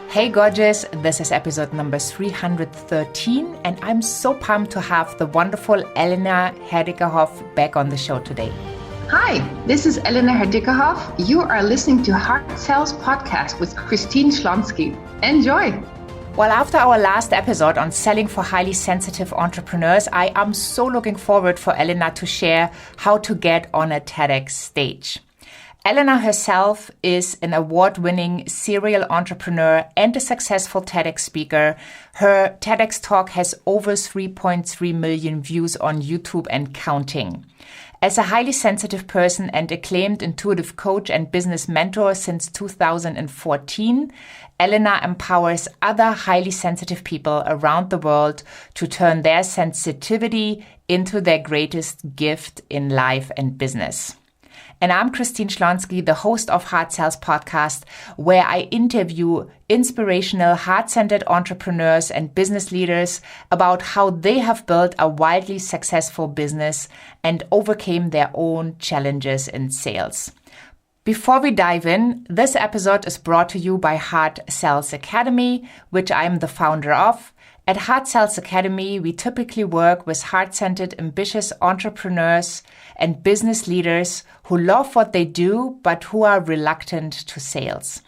Hey gorgeous, this is episode number 313 and I'm so pumped to have the wonderful Elena Herdieckerhoff back on the show today. Hi, this is Elena Herdieckerhoff. You are listening to Hard Sales Podcast with Christine Schlonski. Enjoy! Well, after our last episode on selling for highly sensitive entrepreneurs, I am so looking forward for Elena to share how to get on a TEDx stage. Elena herself is an award-winning serial entrepreneur and a successful TEDx speaker. Her TEDx talk has over 3.3 million views on YouTube and counting. As a highly sensitive person and acclaimed intuitive coach and business mentor since 2014, Elena empowers other highly sensitive people around the world to turn their sensitivity into their greatest gift in life and business. And I'm Christine Schlonski, the host of Hard Sales Podcast, where I interview inspirational, heart-centered entrepreneurs and business leaders about how they have built a wildly successful business and overcame their own challenges in sales. Before we dive in, this episode is brought to you by Hard Sales Academy, which I'm the founder of. At Hard Sales Academy, we typically work with heart-centered, ambitious entrepreneurs and business leaders who love what they do, but who are reluctant to sales.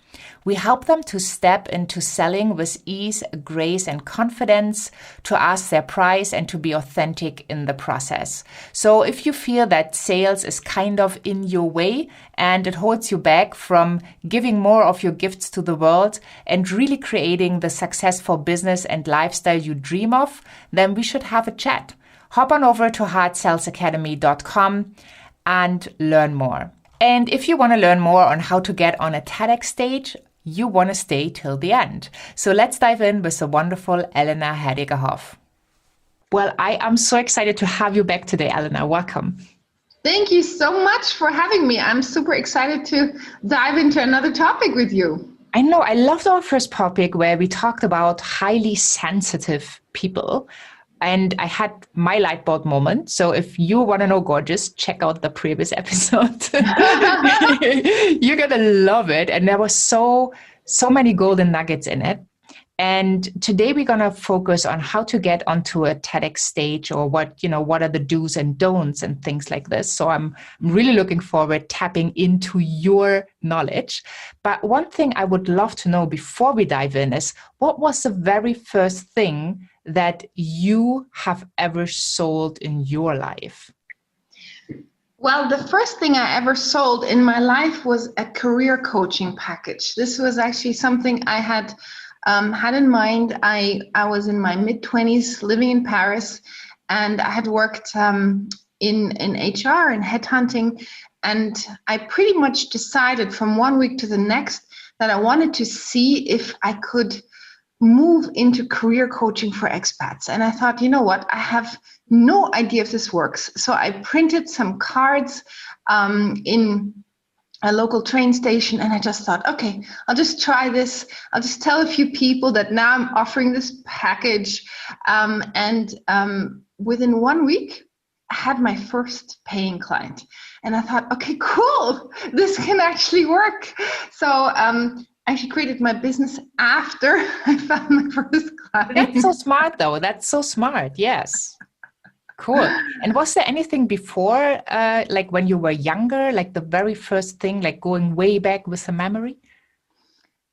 We help them to step into selling with ease, grace, and confidence, to ask their price and to be authentic in the process. So if you feel that sales is kind of in your way and it holds you back from giving more of your gifts to the world and really creating the successful business and lifestyle you dream of, then we should have a chat. Hop on over to hardsalesacademy.com and learn more. And if you want to learn more on how to get on a TEDx stage, you want to stay till the end. So let's dive in with the wonderful Elena Herdieckerhoff. Well, I am so excited to have you back today, Elena. Welcome. Thank you so much for having me. I'm super excited to dive into another topic with you. I know. I loved our first topic where we talked about highly sensitive people. And I had my light bulb moment. So if you want to know gorgeous, check out the previous episode. You're going to love it. And there was so many golden nuggets in it. And today we're going to focus on how to get onto a TEDx stage, or what are the do's and don'ts and things like this. So I'm really looking forward tapping into your knowledge. But one thing I would love to know before we dive in is, what was the very first thing that you have ever sold in your life? Well, the first thing I ever sold in my life was a career coaching package. This was actually something I had in mind. I was in my mid-20s living in Paris, and I had worked in HR and headhunting, and I pretty much decided from one week to the next that I wanted to see if I could move into career coaching for expats. And I thought, you know what, I have no idea if this works. So I printed some cards in a local train station, and I just thought, okay, I'll just try this. I'll just tell a few people that now I'm offering this package. Within 1 week, I had my first paying client. And I thought, okay, cool, this can actually work. So I actually created my business after I found my first client. That's so smart, though. That's so smart. Yes. Cool. And was there anything before, like when you were younger, like the very first thing, like going way back with a memory?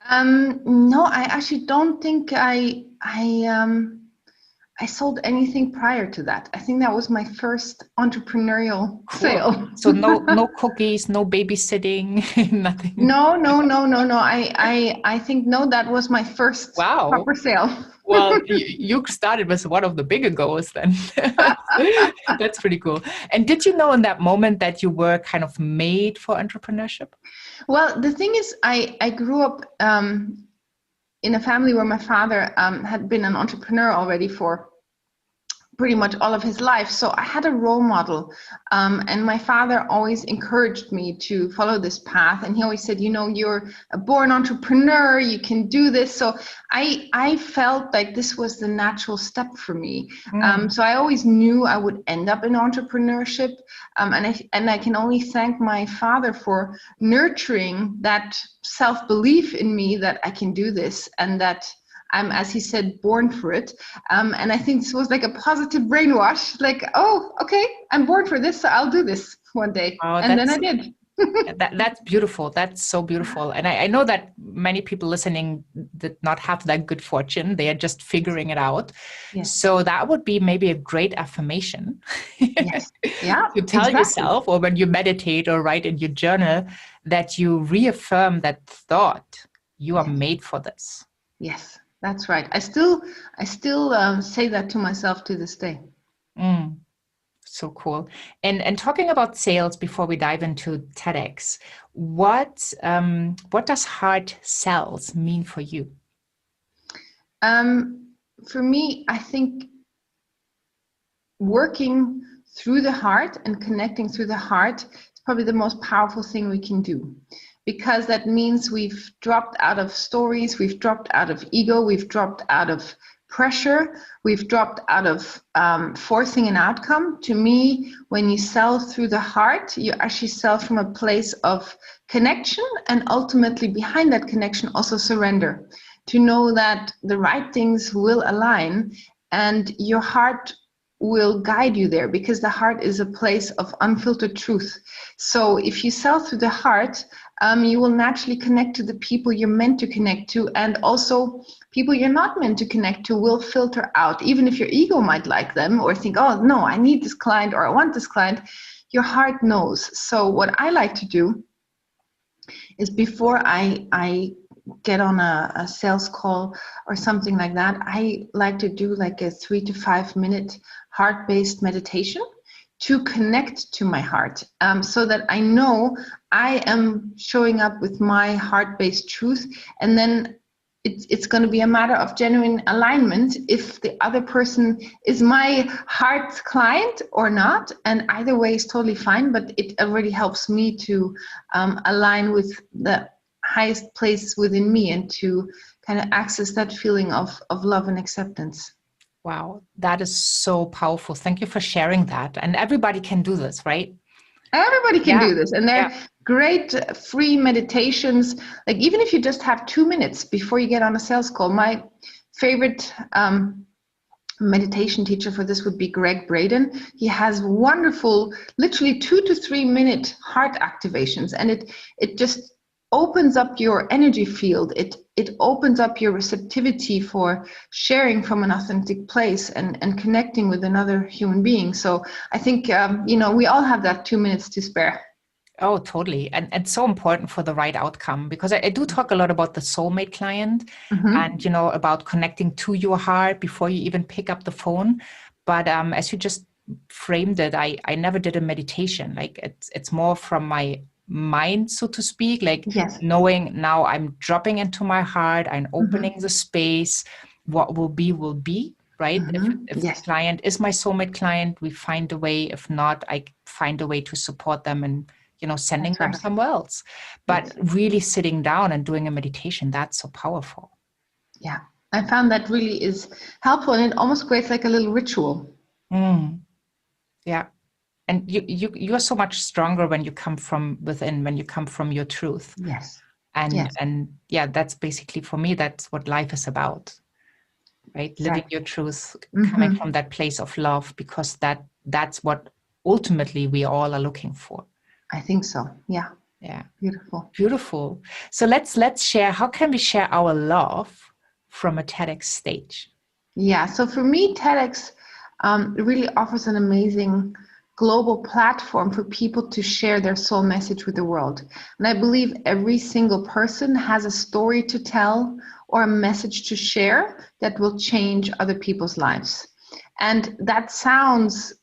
No, I actually don't think I sold anything prior to that. I think that was my first entrepreneurial sale. So no cookies, no babysitting, nothing. No. I think that was my first proper sale. Well, you started with one of the bigger goals then. That's pretty cool. And did you know in that moment that you were kind of made for entrepreneurship? Well, the thing is, I grew up in a family where my father had been an entrepreneur already for pretty much all of his life. So I had a role model. And my father always encouraged me to follow this path. And he always said, you're a born entrepreneur, you can do this. So I felt like this was the natural step for me. So I always knew I would end up in entrepreneurship. And I can only thank my father for nurturing that self-belief in me that I can do this and that I'm, as he said, born for it. And I think this was like a positive brainwash, like, oh, okay, I'm born for this, so I'll do this one day. Oh, and then I did. That's beautiful. That's so beautiful. And I know that many people listening did not have that good fortune. They are just figuring it out. Yes. So that would be maybe a great affirmation. Yes. Yeah. To tell yourself, or when you meditate or write in your journal, that you reaffirm that thought, you are made for this. Yes, that's right. I still say that to myself to this day. So cool. And talking about sales before we dive into TEDx, what does hard sales mean for you? For me, I think working through the heart and connecting through the heart is probably the most powerful thing we can do, because that means we've dropped out of stories, we've dropped out of ego, we've dropped out of pressure, we've dropped out of forcing an outcome. To me, when you sell through the heart, you actually sell from a place of connection, and ultimately behind that connection also surrender, to know that the right things will align and your heart will guide you there, because the heart is a place of unfiltered truth. So if you sell through the heart, you will naturally connect to the people you're meant to connect to, and also people you're not meant to connect to will filter out. Even if your ego might like them or think, oh no, I need this client or I want this client, your heart knows. So what I like to do is, before I get on a sales call or something like that, I like to do like a 3 to 5 minute heart-based meditation to connect to my heart, so that I know I am showing up with my heart-based truth. And then it's going to be a matter of genuine alignment if the other person is my heart's client or not. And either way is totally fine, but it already helps me to align with the highest place within me and to kind of access that feeling of love and acceptance. Wow, that is so powerful. Thank you for sharing that. And everybody can do this, right? Everybody can do this. And they're great free meditations. Like, even if you just have 2 minutes before you get on a sales call, my favorite meditation teacher for this would be Greg Braden. He has wonderful, literally 2 to 3 minute heart activations. And it just opens up your energy field. It opens up your receptivity for sharing from an authentic place and connecting with another human being. So I think, we all have that 2 minutes to spare. Oh, totally. And so important for the right outcome, because I do talk a lot about the soulmate client and, about connecting to your heart before you even pick up the phone. But as you just framed it, I never did a meditation. Like it's more from my mind, so to speak, like knowing now I'm dropping into my heart, I'm opening the space, what will be, right? If the client is my soulmate client, we find a way. If not, I find a way to support them and, sending them somewhere else. But really sitting down and doing a meditation, that's so powerful. Yeah, I found that really is helpful, and it almost creates like a little ritual. Yeah. And you are so much stronger when you come from within, when you come from your truth. Yes. And that's basically, for me, that's what life is about, right? Living your truth, coming from that place of love, because that's what ultimately we all are looking for. I think so. Yeah. Yeah. Beautiful. So let's share. How can we share our love from a TEDx stage? Yeah. So for me, TEDx really offers an amazing global platform for people to share their soul message with the world. And I believe every single person has a story to tell or a message to share that will change other people's lives. And that sounds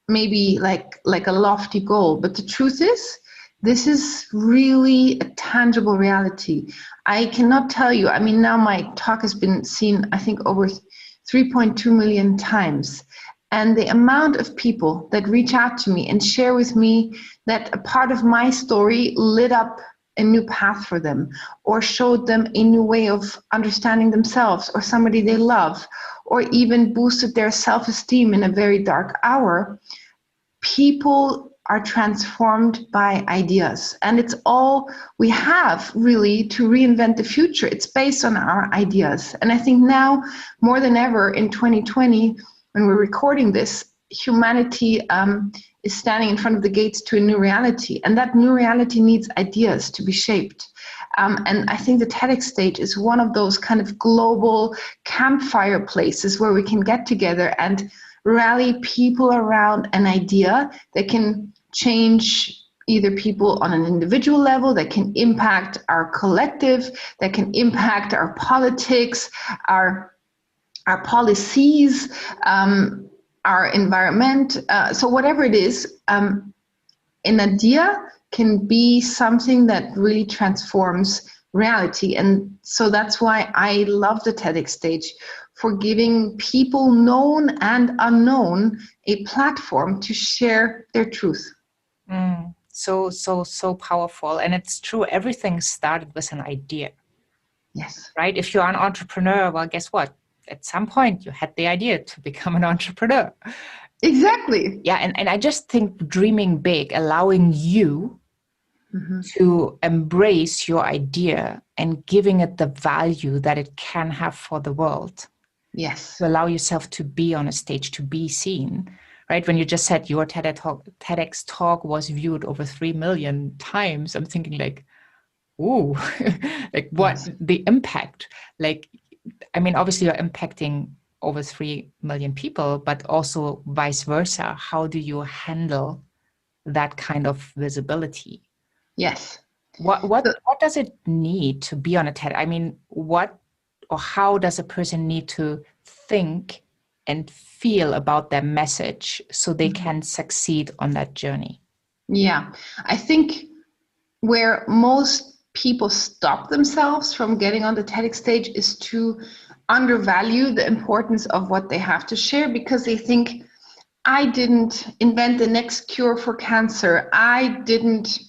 maybe like a lofty goal, but the truth is, this is really a tangible reality. I cannot tell you, now my talk has been seen, I think, over 3.2 million times. And the amount of people that reach out to me and share with me that a part of my story lit up a new path for them, or showed them a new way of understanding themselves or somebody they love, or even boosted their self-esteem in a very dark hour. People are transformed by ideas, and it's all we have really to reinvent the future. It's based on our ideas. And I think now more than ever in 2020, when we're recording this, humanity is standing in front of the gates to a new reality, and that new reality needs ideas to be shaped. And I think the TEDx stage is one of those kind of global campfire places where we can get together and rally people around an idea that can change either people on an individual level, that can impact our collective, that can impact our politics, our policies, our environment. So whatever it is, an idea can be something that really transforms reality. And so that's why I love the TEDx stage, for giving people known and unknown a platform to share their truth. So powerful. And it's true, everything started with an idea. Yes. Right? If you're an entrepreneur, well, guess what? At some point you had the idea to become an entrepreneur. Exactly. Yeah. And I just think dreaming big, allowing you to embrace your idea and giving it the value that it can have for the world. Yes. To allow yourself to be on a stage, to be seen, right? When you just said your TEDx talk was viewed over 3 million times, I'm thinking like, ooh, like what the impact? Like, I mean, obviously you're impacting over 3 million people, but also vice versa. How do you handle that kind of visibility? Yes. What does it need to be on a TED? I mean, what or how does a person need to think and feel about their message so they can succeed on that journey? Yeah, I think where most people stop themselves from getting on the TEDx stage is to undervalue the importance of what they have to share, because they think, I didn't invent the next cure for cancer. I didn't,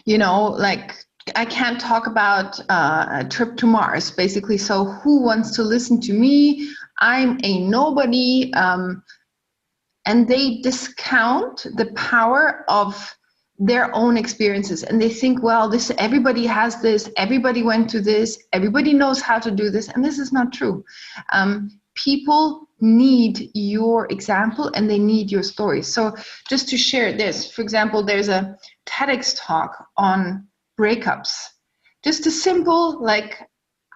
like, I can't talk about a trip to Mars, basically. So who wants to listen to me? I'm a nobody. And they discount the power of their own experiences. And they think, well, everybody has this, everybody went to this, everybody knows how to do this. And this is not true. People need your example and they need your story. So just to share this, for example, there's a TEDx talk on breakups. Just a simple, like,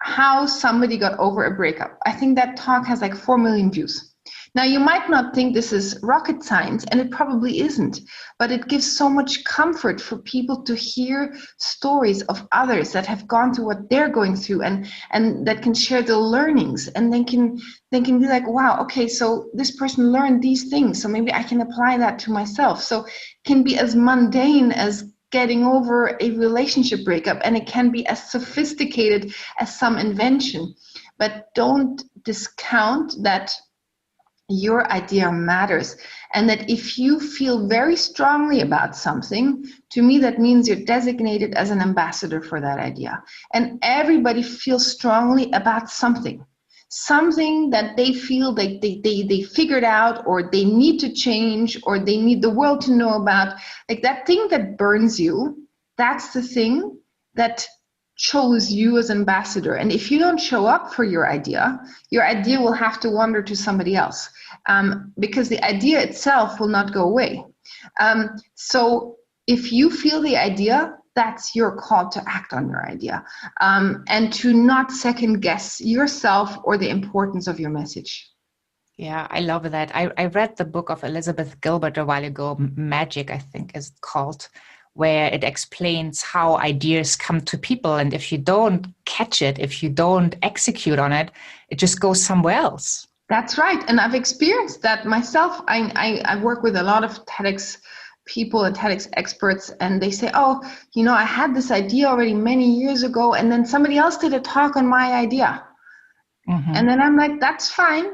how somebody got over a breakup. I think that talk has like 4 million views. Now, you might not think this is rocket science, and it probably isn't, but it gives so much comfort for people to hear stories of others that have gone through what they're going through, and that can share the learnings, and they can be like, wow, okay, so this person learned these things, so maybe I can apply that to myself. So it can be as mundane as getting over a relationship breakup, and it can be as sophisticated as some invention. But don't discount that your idea matters, and that if you feel very strongly about something, to me that means you're designated as an ambassador for that idea. And everybody feels strongly about something that they feel like they figured out, or they need to change, or they need the world to know about. Like that thing that burns you, that's the thing that chose you as ambassador. And if you don't show up for your idea will have to wander to somebody else, because the idea itself will not go away. So if you feel the idea, that's your call to act on your idea, and to not second guess yourself or the importance of your message. Yeah, I love that. I read the book of Elizabeth Gilbert a while ago, Magic, I think is called, where it explains how ideas come to people. And if you don't catch it, if you don't execute on it, it just goes somewhere else. That's right. And I've experienced that myself. I work with a lot of TEDx people and TEDx experts, and they say, oh, I had this idea already many years ago, and then somebody else did a talk on my idea. And then I'm like, that's fine,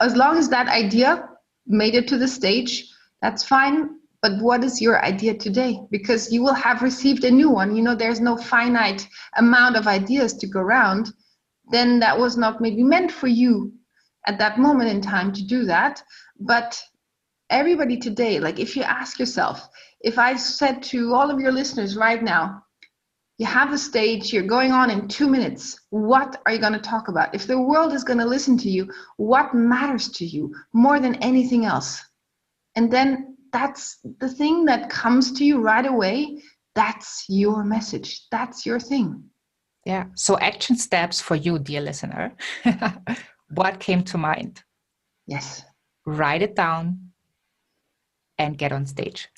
as long as that idea made it to the stage. That's fine. But what is your idea today? Because you will have received a new one. You know, there's no finite amount of ideas to go around. Then that was not maybe meant for you at that moment in time to do that. But everybody today, like if you ask yourself, if I said to all of your listeners right now, you have the stage, you're going on in 2 minutes, what are you going to talk about? If the world is going to listen to you, what matters to you more than anything else? And then that's the thing that comes to you right away. That's your message. That's your thing. Yeah. So action steps for you, dear listener. What came to mind? Yes. Write it down and get on stage.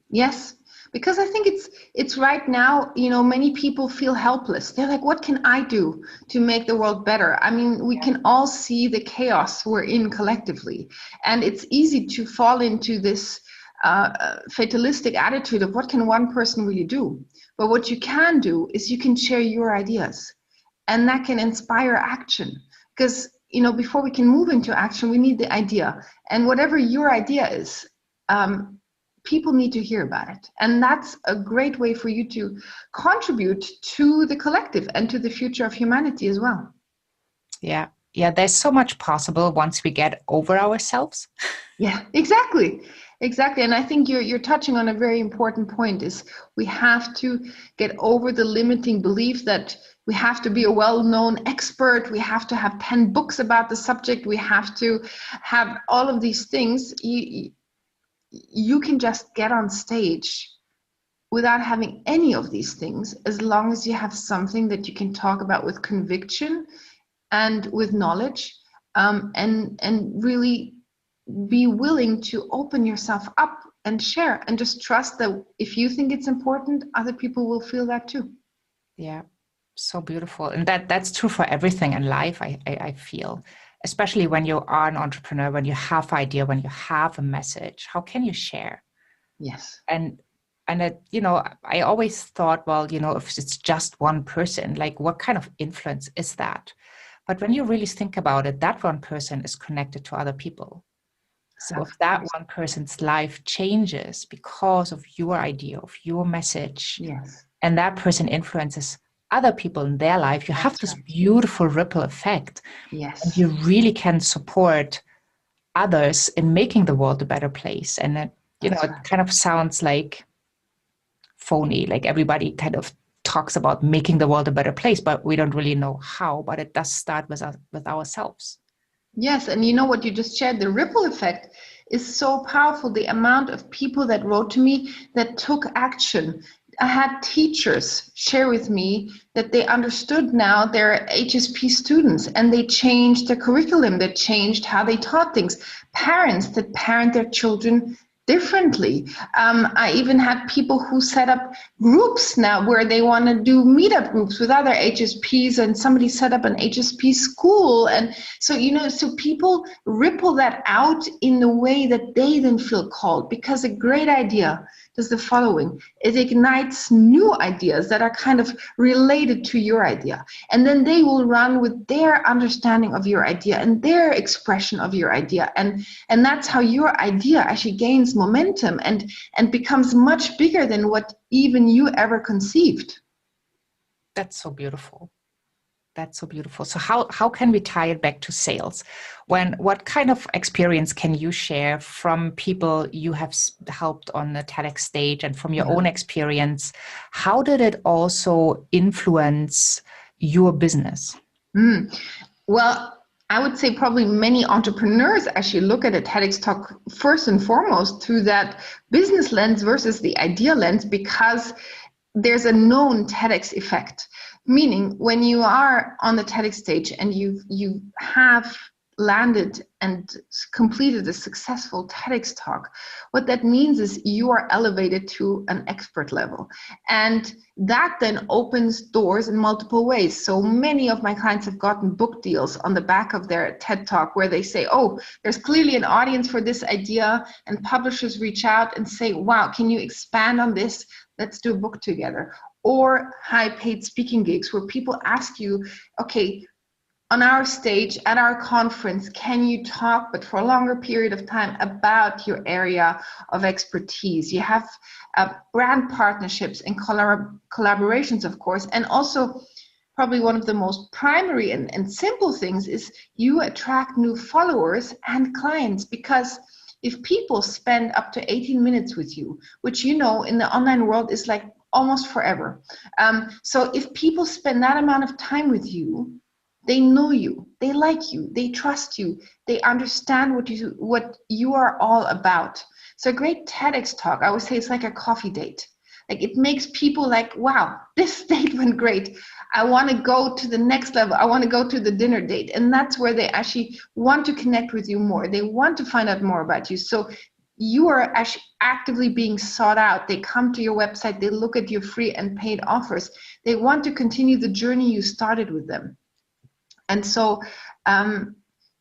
Yes. Because I think it's right now, you know, many people feel helpless. They're like, what can I do to make the world better? I mean, we can all see the chaos we're in collectively. And it's easy to fall into this fatalistic attitude of what can one person really do? But what you can do is you can share your ideas, and that can inspire action. Because, you know, before we can move into action, we need the idea. And whatever your idea is, people need to hear about it. And that's a great way for you to contribute to the collective and to the future of humanity as well. Yeah. Yeah. There's so much possible once we get over ourselves. Yeah, exactly. Exactly. And I think you're touching on a very important point is we have to get over the limiting belief that we have to be a well-known expert. We have to have 10 books about the subject. We have to have all of these things. You can just get on stage without having any of these things, as long as you have something that you can talk about with conviction and with knowledge, and really be willing to open yourself up and share, and just trust that if you think it's important, other people will feel that too. Yeah, so beautiful. And that's true for everything in life, I feel, especially when you are an entrepreneur, when you have idea, when you have a message, how can you share? Yes. And it, you know, I always thought, well, you know, if it's just one person, like what kind of influence is that? But when you really think about it, that one person is connected to other people. So if that one person's life changes because of your idea, of your message, Yes. and that person influences other people in their life, you have this beautiful ripple effect. Yes. And you really can support others in making the world a better place. And it, you know, it kind of sounds like phony, like everybody kind of talks about making the world a better place, but we don't really know how. But it does start with us, with ourselves. Yes, and you know what you just shared, the ripple effect is so powerful. The amount of people that wrote to me that took action. I had teachers share with me that they understood now they're HSP students and they changed the curriculum, they changed how they taught things. Parents that parent their children differently. I even had people who set up groups now where they want to do meetup groups with other HSPs, and somebody set up an HSP school. And so, you know, so people ripple that out in the way that they then feel called, because a great idea does the following: it ignites new ideas that are kind of related to your idea. And then they will run with their understanding of your idea and their expression of your idea. And that's how your idea actually gains momentum and becomes much bigger than what even you ever conceived. That's so beautiful. That's so beautiful. So how can we tie it back to sales? What kind of experience can you share from people you have helped on the TEDx stage, and from your own experience? How did it also influence your business? Well, I would say probably many entrepreneurs actually look at a TEDx talk first and foremost through that business lens versus the idea lens, because there's a known TEDx effect. Meaning, when you are on the TEDx stage and you have landed and completed a successful TEDx talk, what that means is you are elevated to an expert level. And that then opens doors in multiple ways. So many of my clients have gotten book deals on the back of their TED talk, where they say, oh, there's clearly an audience for this idea, and publishers reach out and say, wow, can you expand on this? Let's do a book together. Or high paid speaking gigs where people ask you, okay, on our stage at our conference, can you talk, but for a longer period of time, about your area of expertise? You have brand partnerships and collaborations, of course, and also probably one of the most primary and simple things is you attract new followers and clients, because if people spend up to 18 minutes with you, which in the online world is like almost forever. So if people spend that amount of time with you, they know you, they like you, they trust you, they understand what you are all about. So a great TEDx talk, I would say, it's like a coffee date. Like, it makes people like, wow, this date went great. I want to go to the next level. I want to go to the dinner date. And that's where they actually want to connect with you more. They want to find out more about you. So you are actually actively being sought out. They come to your website, they look at your free and paid offers. They want to continue the journey you started with them. And so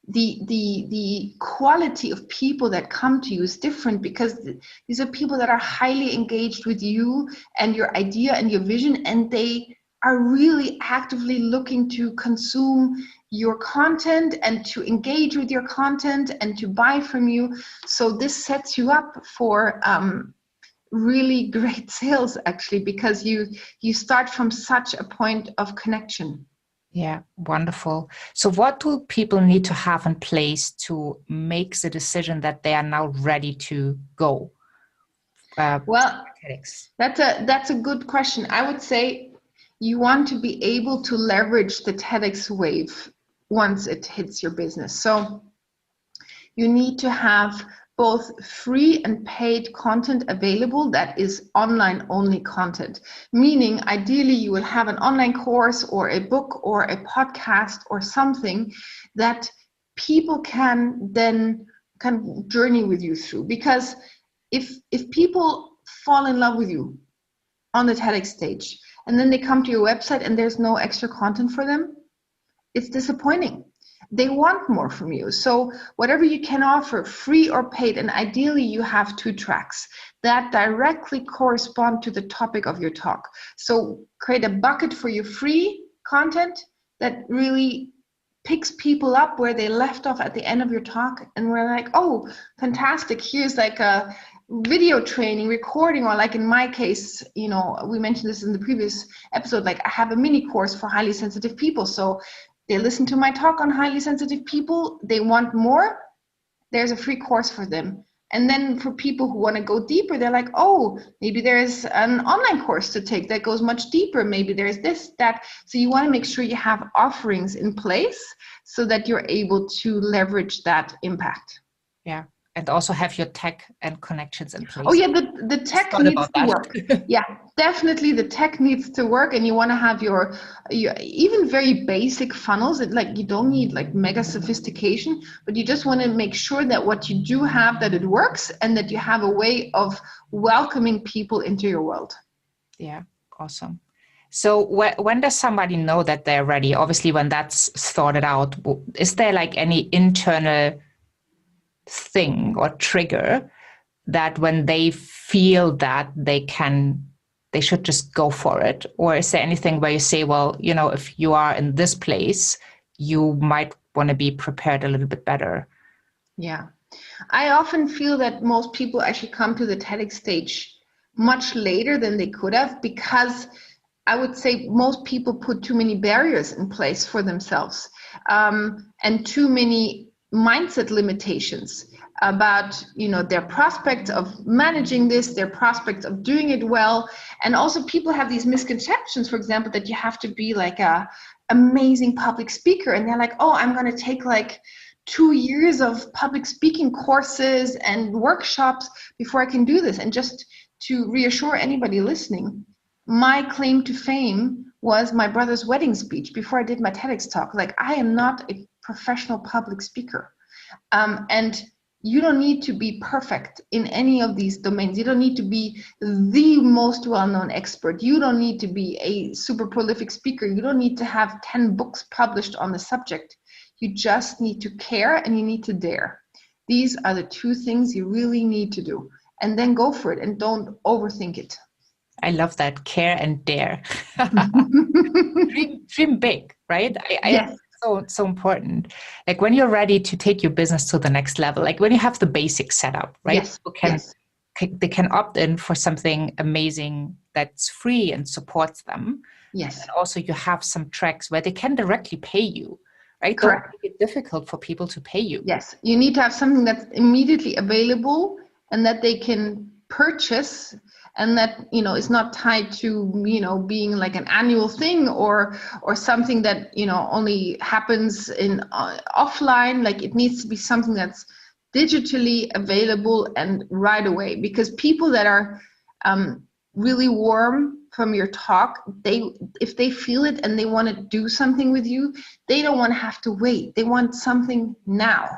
the quality of people that come to you is different, because these are people that are highly engaged with you and your idea and your vision, and they are really actively looking to consume your content and to engage with your content and to buy from you. So this sets you up for really great sales, actually, because you start from such a point of connection. Yeah, wonderful. So what do people need to have in place to make the decision that they are now ready to go? Well, that's a good question. I would say you want to be able to leverage the TEDx wave once it hits your business. So you need to have both free and paid content available that is online only content. Meaning, ideally, you will have an online course or a book or a podcast or something that people can then journey with you through. Because if people fall in love with you on the TEDx stage and then they come to your website and there's no extra content for them, it's disappointing. They want more from you. So whatever you can offer, free or paid, and ideally you have 2 tracks that directly correspond to the topic of your talk. So create a bucket for your free content that really picks people up where they left off at the end of your talk, and we're like, oh, fantastic, here's like a video training, recording, or like in my case, we mentioned this in the previous episode, like I have a mini course for highly sensitive people. So they listen to my talk on highly sensitive people, they want more, there's a free course for them. And then for people who want to go deeper, they're like, oh, maybe there's an online course to take that goes much deeper. Maybe there's this, that. So you want to make sure you have offerings in place so that you're able to leverage that impact. Yeah. And also have your tech and connections in place. Oh yeah, the tech needs to work. Yeah, definitely the tech needs to work, and you want to have your even very basic funnels. Like, you don't need like mega sophistication, but you just want to make sure that what you do have, that it works, and that you have a way of welcoming people into your world. Yeah, awesome. So when does somebody know that they're ready? Obviously, when that's sorted out, is there like any internal thing or trigger that when they feel that they should just go for it? Or is there anything where you say, well, if you are in this place, you might want to be prepared a little bit better? Yeah, I often feel that most people actually come to the TEDx stage much later than they could have, because I would say most people put too many barriers in place for themselves, and too many mindset limitations about their prospects of managing this, their prospects of doing it well. And also people have these misconceptions, for example, that you have to be like a amazing public speaker, and they're like, oh, I'm going to take like 2 years of public speaking courses and workshops before I can do this. And just to reassure anybody listening, my claim to fame was my brother's wedding speech before I did my TEDx talk. Like, I am not a professional public speaker. And you don't need to be perfect in any of these domains. You don't need to be the most well-known expert. You don't need to be a super prolific speaker. You don't need to have 10 books published on the subject. You just need to care, and you need to dare. These are the 2 things you really need to do. And then go for it, and don't overthink it. I love that. Care and dare. Dream big, right? Yes. so important. Like when you're ready to take your business to the next level, like when you have the basic setup, right? Yes. They can opt in for something amazing that's free and supports them. Yes. And also you have some tracks where they can directly pay you, right? Correct. Don't make it difficult for people to pay you. Yes. You need to have something that's immediately available and that they can purchase, and that, is not tied to, being like an annual thing or something that, only happens in offline. Like it needs to be something that's digitally available and right away, because people that are really warm from your talk, if they feel it and they want to do something with you, they don't want to have to wait. They want something now.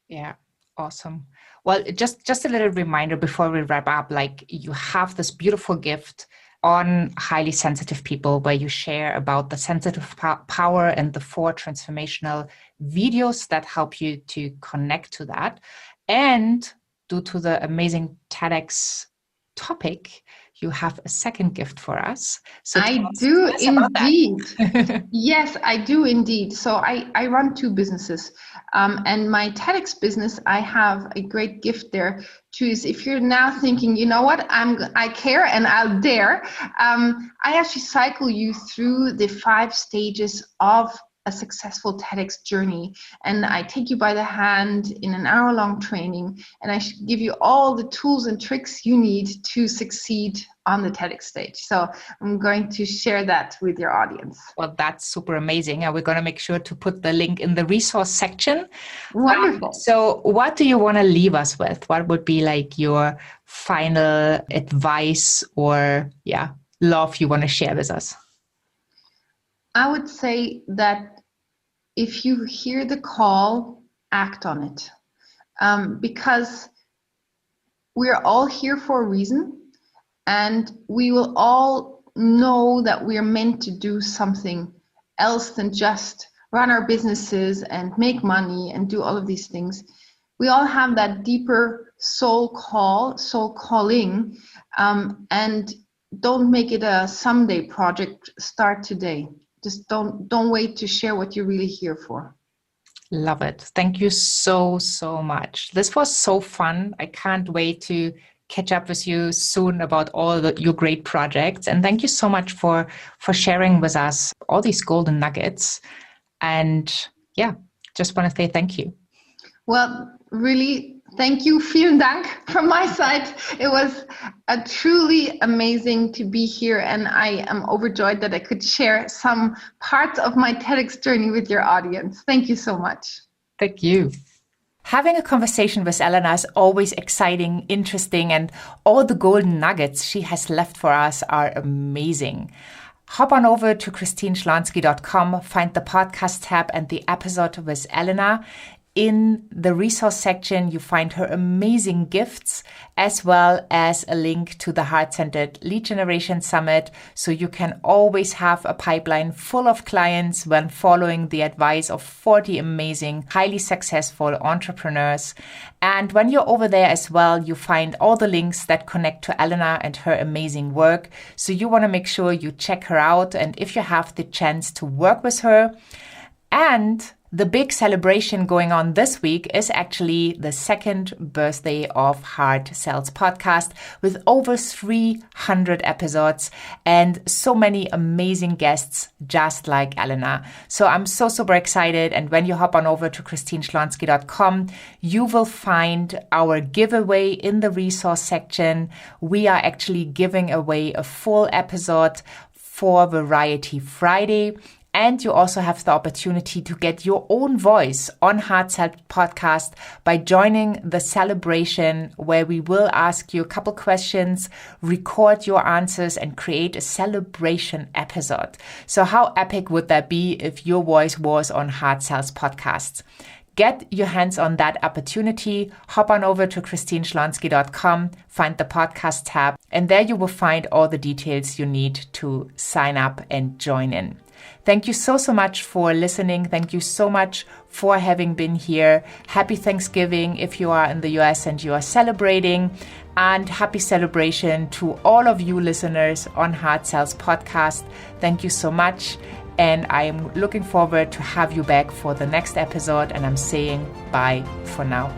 Yeah, awesome. Well, just a little reminder before we wrap up, like you have this beautiful gift on highly sensitive people where you share about the sensitive power and the 4 transformational videos that help you to connect to that. And due to the amazing TEDx topic, you have a second gift for us. So I do indeed. Yes, I do indeed. So I run 2 businesses. And my TEDx business, I have a great gift there too. Is if you're now thinking, you know what, I care and I'll dare. I actually cycle you through the 5 stages of a successful TEDx journey, and I take you by the hand in an hour-long training, and I should give you all the tools and tricks you need to succeed on the TEDx stage. So I'm going to share that with your audience. Well, that's super amazing, and we're going to make sure to put the link in the resource section. Wonderful. So what do you want to leave us with? What would be like your final advice or love you want to share with us? I would say that if you hear the call, act on it. Because we're all here for a reason, and we will all know that we're meant to do something else than just run our businesses and make money and do all of these things. We all have that deeper soul calling, and don't make it a someday project. Start today. Just don't wait to share what you're really here for. Love it. Thank you so much. This was so fun. I can't wait to catch up with you soon about all your great projects. And thank you so much for sharing with us all these golden nuggets. And just want to say thank you. Well, really, thank you. Vielen Dank from my side. It was truly amazing to be here, and I am overjoyed that I could share some parts of my TEDx journey with your audience. Thank you so much. Thank you. Having a conversation with Elena is always exciting, interesting, and all the golden nuggets she has left for us are amazing. Hop on over to christineschlonski.com, find the podcast tab and the episode with Elena. In the resource section, you find her amazing gifts, as well as a link to the Heart-Centered Lead Generation Summit, so you can always have a pipeline full of clients when following the advice of 40 amazing, highly successful entrepreneurs. And when you're over there as well, you find all the links that connect to Elena and her amazing work. So you want to make sure you check her out, and if you have the chance to work with her. And the big celebration going on this week is actually the 2nd birthday of Heart Sells Podcast, with over 300 episodes and so many amazing guests just like Elena. So I'm so super excited. And when you hop on over to christineschlonski.com, you will find our giveaway in the resource section. We are actually giving away a full episode for Variety Friday. And you also have the opportunity to get your own voice on Heart Sells Podcast by joining the celebration, where we will ask you a couple questions, record your answers, and create a celebration episode. So how epic would that be if your voice was on Heart Sells Podcast? Get your hands on that opportunity. Hop on over to christineschlonski.com, find the podcast tab, and there you will find all the details you need to sign up and join in. Thank you so much for listening. Thank you so much for having been here. Happy Thanksgiving if you are in the US and you are celebrating. And happy celebration to all of you listeners on Heart Sells Podcast. Thank you so much. And I am looking forward to have you back for the next episode, and I'm saying bye for now.